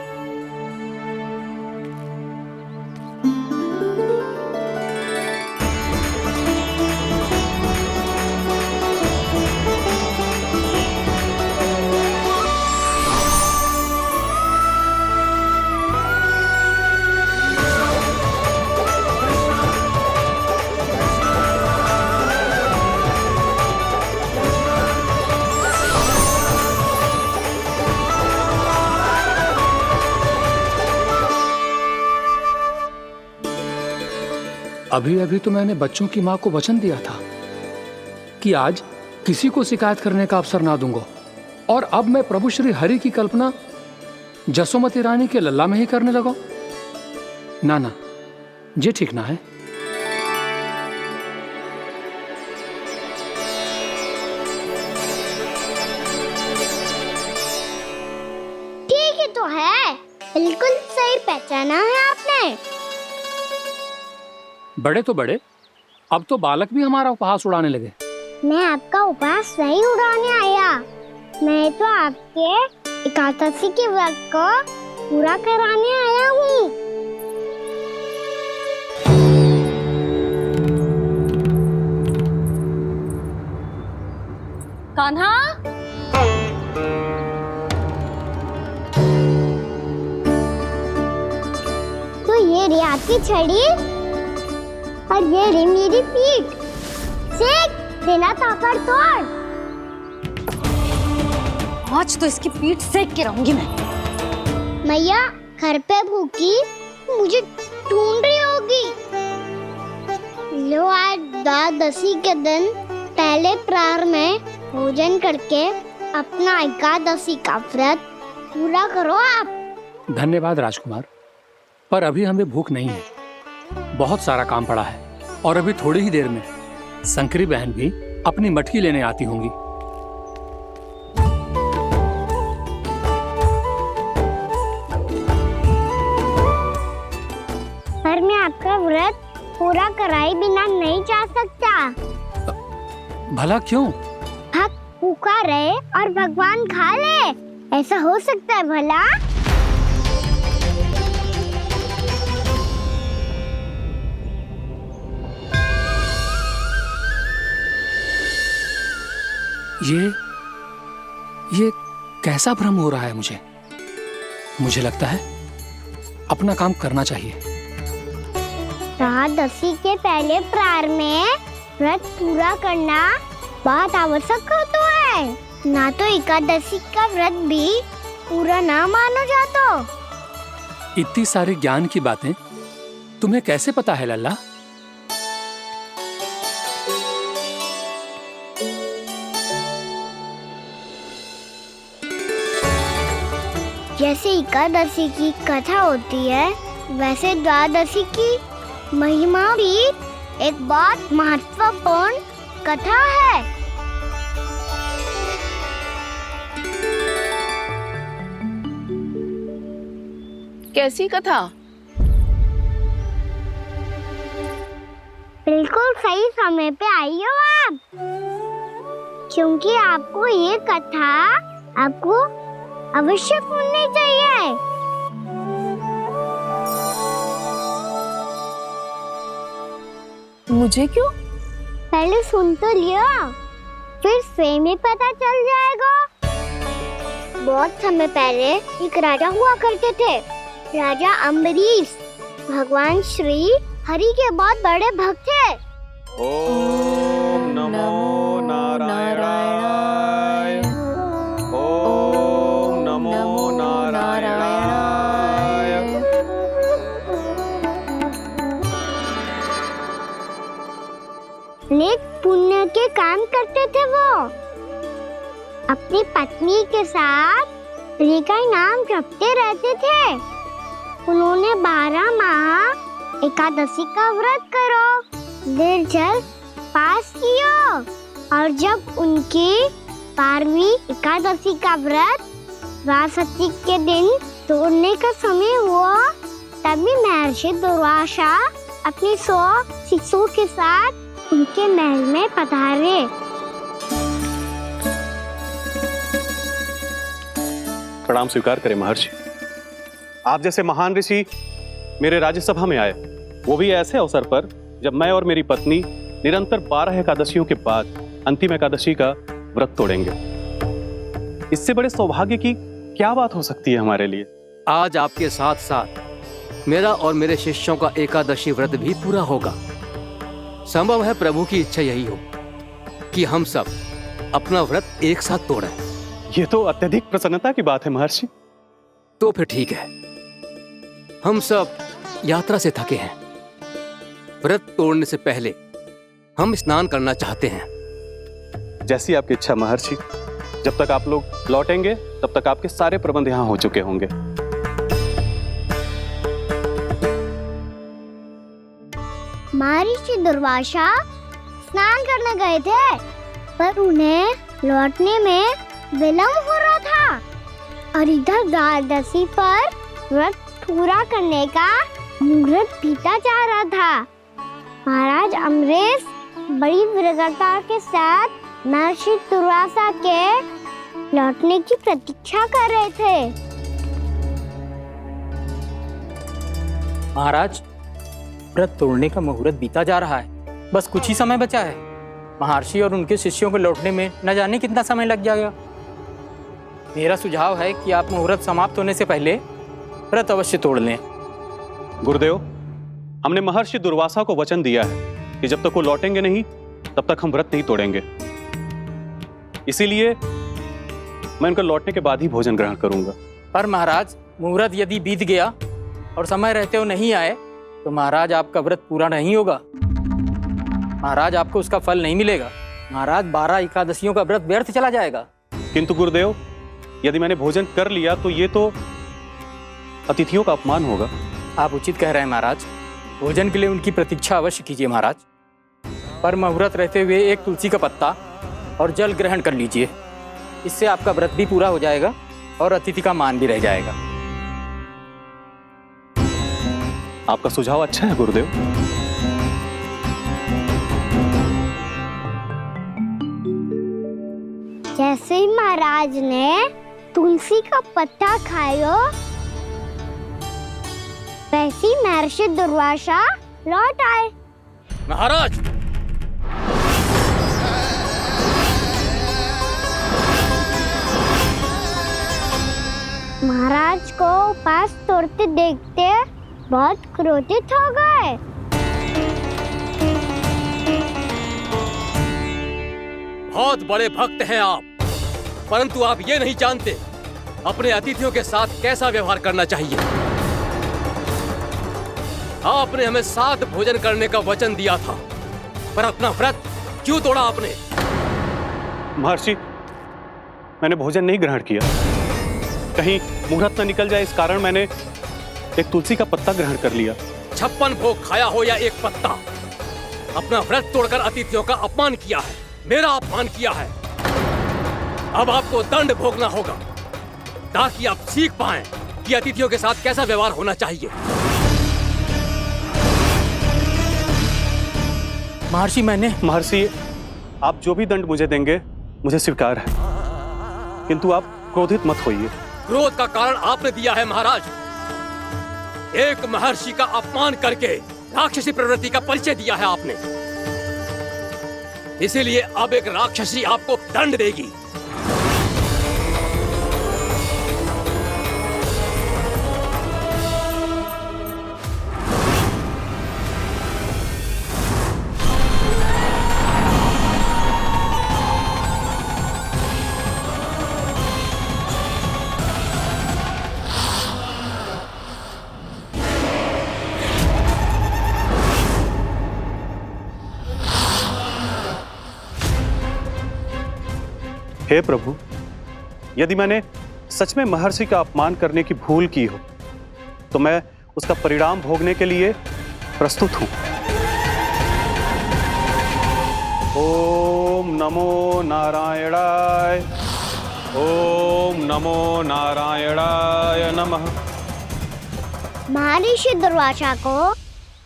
अभी अभी तो मैंने बच्चों की माँ को वचन दिया था कि आज किसी को शिकायत करने का अवसर ना दूंगा, और अब मैं प्रभु श्री हरि की कल्पना जसोमती रानी के लल्ला में ही करने लगा। ना ना, ये ठीक ना है। ठीक है तो है, बिल्कुल सही पहचाना है आपने। बड़े तो बड़े, अब तो बालक भी हमारा उपहास उड़ाने लगे। मैं आपका उपहास नहीं उड़ाने आया, मैं तो आपके एकादशी के व्रत को पूरा कराने आया हूँ। कान्हा, तो ये रे आपकी छड़ी और ये रे मेरी पीठ। सेक देना ताकत तोड़। आज तो इसकी पीठ सेक के रहूंगी मैं। मैया घर पे भूखी मुझे ढूंढ रही होगी। लो, आज द्वादशी के दिन पहले प्रहर में भोजन करके अपना एकादशी का व्रत पूरा करो आप। धन्यवाद राजकुमार, पर अभी हमें भूख नहीं है, बहुत सारा काम पड़ा है और अभी थोड़ी ही देर में शंकरी बहन भी अपनी मटकी लेने आती होंगी। पर मैं आपका व्रत पूरा कराए बिना नहीं जा सकता। भला क्यों? भक्त भूखा रहे और भगवान खा ले, ऐसा हो सकता है भला? ये कैसा भ्रम हो रहा है मुझे? मुझे लगता है अपना काम करना चाहिए। एकादशी के पहले प्रार में व्रत पूरा करना बहुत आवश्यक होता है, ना तो एकादशी का व्रत भी पूरा ना मानो जातो। इतनी सारी ज्ञान की बातें तुम्हें कैसे पता है लल्ला? जैसे एकादशी की कथा होती है, वैसे द्वादशी की महिमा भी एक बहुत महत्वपूर्ण कथा है। कैसी कथा? बिल्कुल सही समय पे आई हो आप, क्योंकि आपको ये कथा आपको अवश्य सुननी चाहिए। मुझे क्यों? पहले सुन तो लियो, फिर स्वयं ही पता चल जाएगा। बहुत समय पहले एक राजा हुआ करते थे, राजा अम्बरीश। भगवान श्री हरि के बहुत बड़े भक्त थे। ओम नमो नारायणाय। ओम नमो नारायणाय। नेक पुण्य के काम करते थे वो। अपनी पत्नी के साथ हरि का नाम जपते रहते थे। उन्होंने 12 माह एकादशी का व्रत करो निर्जल पास किया, और जब उनकी 12वीं एकादशी का व्रत द्वादशी के दिन तोड़ने का समय हुआ, तभी महर्षि दुर्वासा अपनी 100 शिष्यों के साथ उनके महल में पधारे। प्रणाम स्वीकार करें महर्षि। आप जैसे महान ऋषि मेरे राज्यसभा में आए, वो भी ऐसे अवसर पर जब मैं और मेरी पत्नी निरंतर 12 एकादशियों के बाद अंतिम एकादशी का व्रत तोड़ेंगे। इससे बड़े सौभाग्य की क्या बात हो सकती है हमारे लिए? आज आपके साथ साथ मेरा और मेरे शिष्यों का एकादशी व्रत भी पूरा होगा। संभव है प्रभु की इच्छा यही हो कि हम सब अपना व्रत एक साथ तोड़ें। ये तो अत्यधिक प्रसन्नता की बात है महर्षि। तो फिर ठीक है, हम सब यात्रा से थके हैं। व्रत तोड़ने से पहले हम स्नान करना चाहते हैं। जैसी आपकी इच्छा महर्षि। जब तक आप लोग लौटेंगे तब तक आपके सारे प्रबंध यहाँ हो चुके होंगे। महर्षि दुर्वासा स्नान करने गए थे, पर उन्हें लौटने में विलंब हो रहा था, और इधर द्वादशी पर व्रत पूरा करने का मुहूर्त बीता जा रहा था। महाराज अम्बरीश बड़ी विरगता के साथ महर्षि दुर्वासा के लौटने की प्रतीक्षा कर रहे थे। महाराज, व्रत तोड़ने का मुहूर्त बीता जा रहा है, बस कुछ ही समय बचा है। महर्षि और उनके शिष्यों को लौटने में न जाने कितना समय लग जाएगा। मेरा सुझाव है कि आप मुहूर्त समाप्त होने से पहले व्रत अवश्य तोड़ लें। गुरुदेव, हमने महर्षि दुर्वासा को वचन दिया है कि जब तक वो लौटेंगे नहीं तब तक हम व्रत नहीं तोड़ेंगे। इसीलिए मैं उनका लौटने के बाद ही भोजन ग्रहण करूंगा। पर महाराज, मुहूर्त यदि बीत गया और समय रहते हो नहीं आए तो महाराज आपका व्रत पूरा नहीं होगा। महाराज, आपको उसका फल नहीं मिलेगा। महाराज, 12 एकादशियों का व्रत व्यर्थ चला जाएगा। किंतु गुरुदेव, यदि मैंने भोजन कर लिया तो ये तो अतिथियों का अपमान होगा। आप उचित कह रहे हैं महाराज। भोजन के लिए उनकी प्रतीक्षा अवश्य कीजिए महाराज, पर मुहूर्त रहते हुए एक तुलसी का पत्ता और जल ग्रहण कर लीजिए। इससे आपका व्रत भी पूरा हो जाएगा और अतिथि का मान भी रह जाएगा। आपका सुझाव अच्छा है गुरुदेव। जैसे ही महाराज ने तुलसी का पत्ता खायो, वैसे ही महर्षि दुर्वासा लौट आए। महाराज, महाराज को उपास तोड़ते देखते बहुत क्रोधित हो गए। बहुत बड़े भक्त हैं आप, परंतु आप ये नहीं जानते अपने अतिथियों के साथ कैसा व्यवहार करना चाहिए। आपने हमें साथ भोजन करने का वचन दिया था, पर अपना व्रत क्यों तोड़ा आपने? महर्षि, मैंने भोजन नहीं ग्रहण किया। कहीं मुहूर्त न निकल जाए, इस कारण मैंने एक तुलसी का पत्ता ग्रहण कर लिया। 56 भोग खाया हो या एक पत्ता, अपना व्रत तोड़कर अतिथियों का अपमान किया है, मेरा अपमान किया है। अब आपको दंड भोगना होगा ताकि आप सीख पाएं कि अतिथियों के साथ कैसा व्यवहार होना चाहिए। महर्षि, आप जो भी दंड मुझे देंगे मुझे स्वीकार है, किंतु आप क्रोधित मत होइए। क्रोध का कारण आपने दिया है महाराज। एक महर्षि का अपमान करके राक्षसी प्रवृत्ति का परिचय दिया है आपने, इसीलिए अब एक राक्षसी आपको दंड देगी। हे प्रभु, यदि मैंने सच में महर्षि का अपमान करने की भूल की हो तो मैं उसका परिणाम भोगने के लिए प्रस्तुत हूं। ओम नमो नारायणाय, ओम नमो नारायणाय नमः। महर्षि दुर्वासा को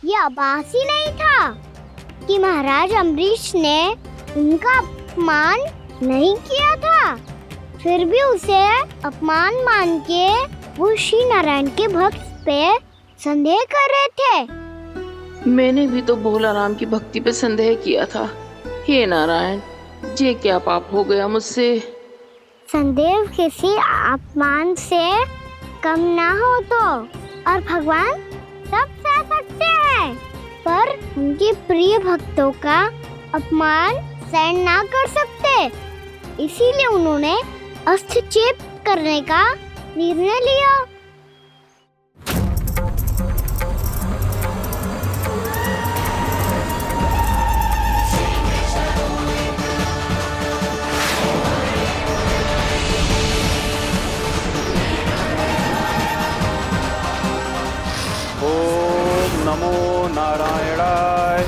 यह आभास ही नहीं था कि महाराज अम्बरीश ने उनका अपमान नहीं किया था, फिर भी उसे अपमान मान के वो श्री नारायण के भक्त पे संदेह कर रहे थे। मैंने भी तो भोला राम की भक्ति पे संदेह किया था। हे नारायण, ये क्या पाप हो गया मुझसे? संदेह किसी अपमान से कम ना हो तो, और भगवान सब सह सकते हैं, पर उनके प्रिय भक्तों का अपमान सहन ना कर सकते, इसीलिए उन्होंने हस्तक्षेप करने का निर्णय लिया। ओम नमो नारायणाय।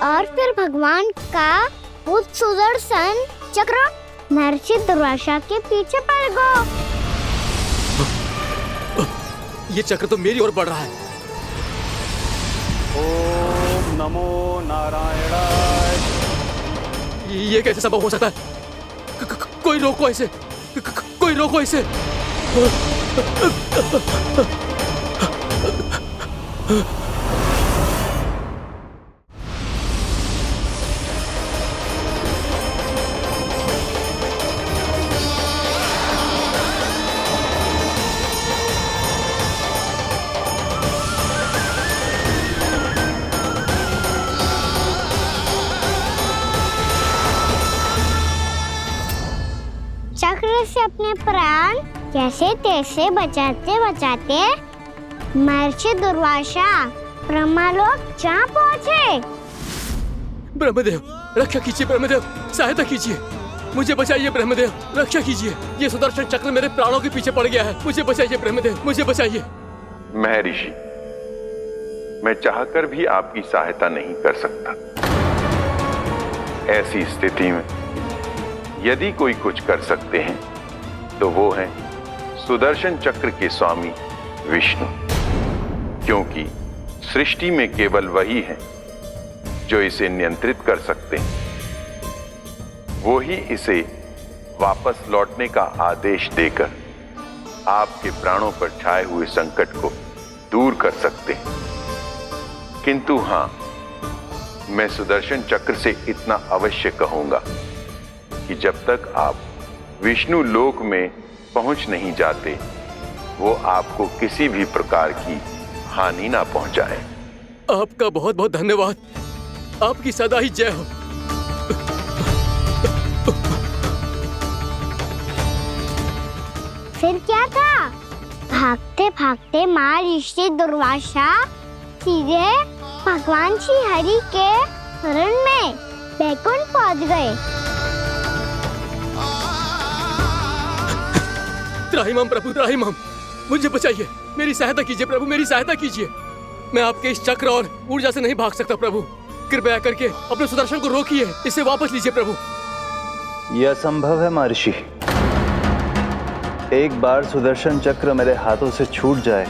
और फिर भगवान का वो सुदर्शन चक्र महर्षि दुर्वासा के पीछे पड़ गया। ये चक्र तो मेरी ओर बढ़ रहा है। ओम नमो नारायणाय। ये कैसे संभव हो सकता है? कोई रोको इसे, कोई रोको इसे। चक्र से अपने प्राण जैसे तैसे बचाते बचाते महर्षि दुर्वासा ब्रह्मा लोग जहाँ पहुँचे। ब्रह्मदेव रक्षा कीजिए, ब्रह्मदेव सहायता कीजिए, मुझे बचाइए ब्रह्मदेव, रक्षा कीजिए। ये सुदर्शन चक्र मेरे प्राणों के पीछे पड़ गया है, मुझे बचाइए ब्रह्मदेव, मुझे बचाइए। महर्षि, मैं चाहकर भी आपकी सहायता नहीं कर सकता। ऐसी स्थिति में यदि कोई कुछ कर सकते हैं तो वो हैं सुदर्शन चक्र के स्वामी विष्णु, क्योंकि सृष्टि में केवल वही है जो इसे नियंत्रित कर सकते हैं। वो ही इसे वापस लौटने का आदेश देकर आपके प्राणों पर छाए हुए संकट को दूर कर सकते हैं। किंतु हां, मैं सुदर्शन चक्र से इतना अवश्य कहूंगा कि जब तक आप विष्णु लोक में पहुंच नहीं जाते, वो आपको किसी भी प्रकार की हानि ना पहुंचाए। आपका बहुत बहुत धन्यवाद, आपकी सदा ही जय हो। फिर क्या था? भागते भागते महर्षि दुर्वासा सीधे भगवान श्री हरि के शरण में बैकुंठ पहुंच गए। त्राहिमाम प्रभु, त्राहिमाम, मुझे बचाइए, मेरी सहायता कीजिए प्रभु, मेरी सहायता कीजिए। मैं आपके इस चक्र और ऊर्जा से नहीं भाग सकता प्रभु, कृपया करके अपने सुदर्शन को रोकिए, इसे वापस लीजिए प्रभु। यह असंभव है महर्षि। एक बार सुदर्शन चक्र मेरे हाथों से छूट जाए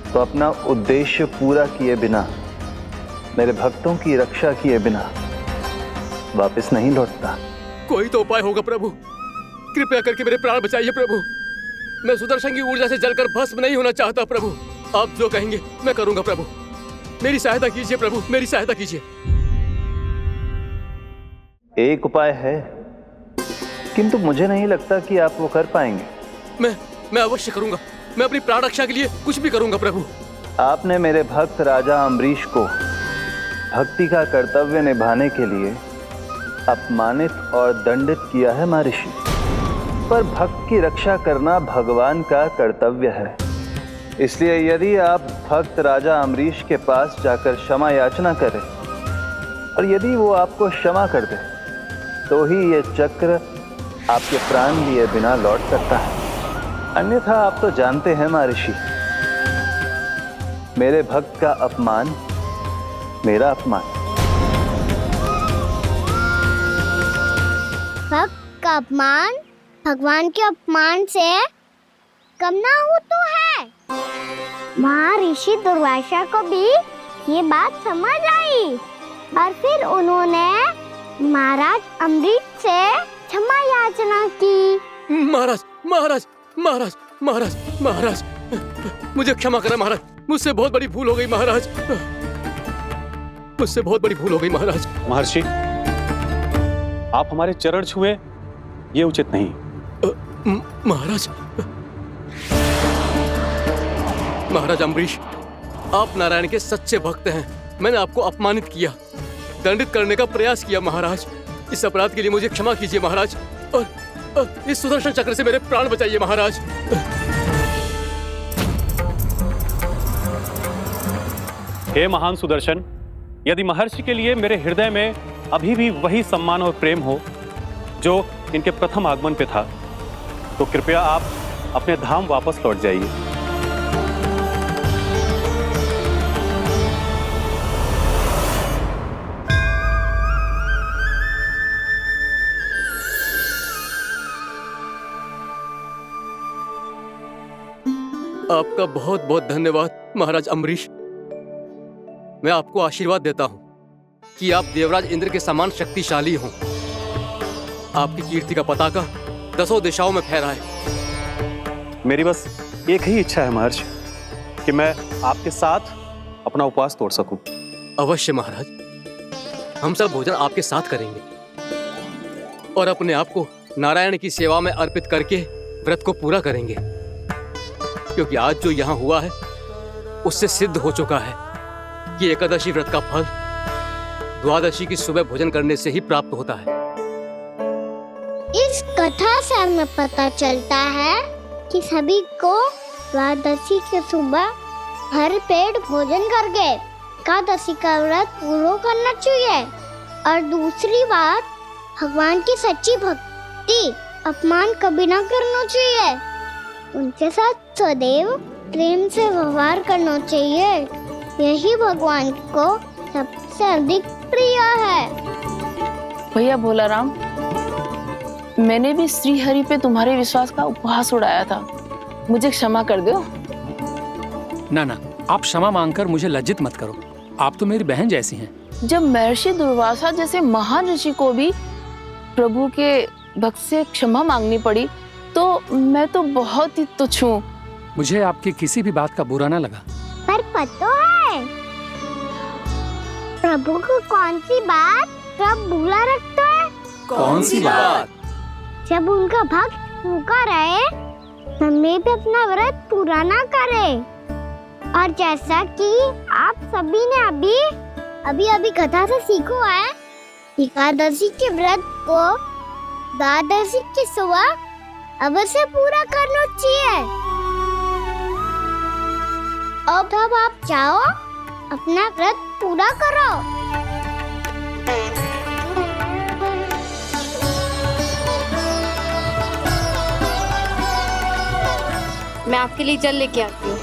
तो अपना उद्देश्य पूरा किए बिना, मेरे भक्तों की रक्षा किए बिना वापस नहीं लौटता। कोई तो उपाय होगा प्रभु, कृपया करके मेरे प्राण बचाइए प्रभु। मैं सुदर्शन की ऊर्जा से जलकर भस्म नहीं होना चाहता प्रभु। आप जो कहेंगे मैं करूंगा प्रभु, मेरी सहायता कीजिए प्रभु, मेरी सहायता कीजिए। एक उपाय है, किंतु मुझे नहीं लगता कि आप वो कर पाएंगे। मैं अवश्य करूंगा, मैं अपनी प्राण रक्षा के लिए कुछ भी करूंगा प्रभु। आपने मेरे भक्त राजा अम्बरीश को भक्ति का कर्तव्य निभाने के लिए अपमानित और दंडित किया है महर्षि, पर भक्त की रक्षा करना भगवान का कर्तव्य है। इसलिए यदि आप भक्त राजा अम्बरीश के पास जाकर क्षमा याचना करें और यदि वो आपको क्षमा कर दे तो ही ये चक्र आपके प्राण लिए बिना लौट सकता है। अन्यथा आप तो जानते हैं महर्षि, मेरे भक्त का अपमान मेरा अपमान। भक्त का अपमान भगवान के अपमान से कम ना हो तो है। महर्षि दुर्वासा को भी ये बात समझ आई और फिर उन्होंने महाराज अम्बरीश से क्षमा याचना की। महाराज महाराज महाराज महाराज महाराज, मुझे क्षमा करें महाराज, मुझसे बहुत बड़ी भूल हो गई महाराज, मुझसे बहुत बड़ी भूल हो गई महाराज। महर्षि, आप हमारे चरण छुए ये उचित नहीं। महाराज, महाराज अम्बरीश, आप नारायण के सच्चे भक्त हैं। मैंने आपको अपमानित किया, दंडित करने का प्रयास किया महाराज। इस अपराध के लिए मुझे क्षमा कीजिए महाराज, और इस सुदर्शन चक्र से मेरे प्राण बचाइए महाराज। हे महान सुदर्शन, यदि महर्षि के लिए मेरे हृदय में अभी भी वही सम्मान और प्रेम हो जो इनके प्रथम आगमन पे था, तो कृपया आप अपने धाम वापस लौट जाइए। आपका बहुत बहुत धन्यवाद महाराज अम्बरीश। मैं आपको आशीर्वाद देता हूं कि आप देवराज इंद्र के समान शक्तिशाली हों। आपकी कीर्ति का पताका 10 दिशाओं में फहराए। मेरी बस एक ही इच्छा है महर्षि, कि मैं आपके साथ अपना उपवास तोड़ सकूं। अवश्य महाराज, हम सब भोजन आपके साथ करेंगे और अपने आप को नारायण की सेवा में अर्पित करके व्रत को पूरा करेंगे, क्योंकि आज जो यहाँ हुआ है उससे सिद्ध हो चुका है कि एकादशी व्रत का फल द्वादशी की सुबह भोजन करने से ही प्राप्त होता है। इस कथा से हमें पता चलता है कि सभी को द्वादशी के सुबह हर पेट भोजन करके एकादशी का व्रत पूरा करना चाहिए। और दूसरी बात, भगवान की सच्ची भक्ति अपमान कभी ना करना चाहिए। उनके साथ सदैव प्रेम से व्यवहार करना चाहिए। यही भगवान को सबसे अधिक प्रिय है। भैया भोला राम, मैंने भी श्री हरि पे तुम्हारे विश्वास का उपहास उड़ाया था, मुझे क्षमा कर दो। ना ना, आप क्षमा मांगकर मुझे लज्जित मत करो, आप तो मेरी बहन जैसी हैं। जब महर्षि दुर्वासा जैसे महान ऋषि को भी प्रभु के भक्त से क्षमा मांगनी पड़ी, तो मैं तो बहुत ही तुच्छ हूँ। मुझे आपकी किसी भी बात का बुरा ना लगा। पर पता है प्रभु को कौन सी बात कब बुरा रखता है? कौन सी बात? जब उनका भक्त भूखा रहे, हमें भी अपना व्रत पूरा ना करे। और जैसा कि आप सभी ने अभी कथा से सीखो है, एकादशी के व्रत को द्वादशी की सुबह अवश्य पूरा करना चाहिए। अब आप जाओ, अपना व्रत पूरा करो। मैं आपके लिए जल लेके आती हूँ।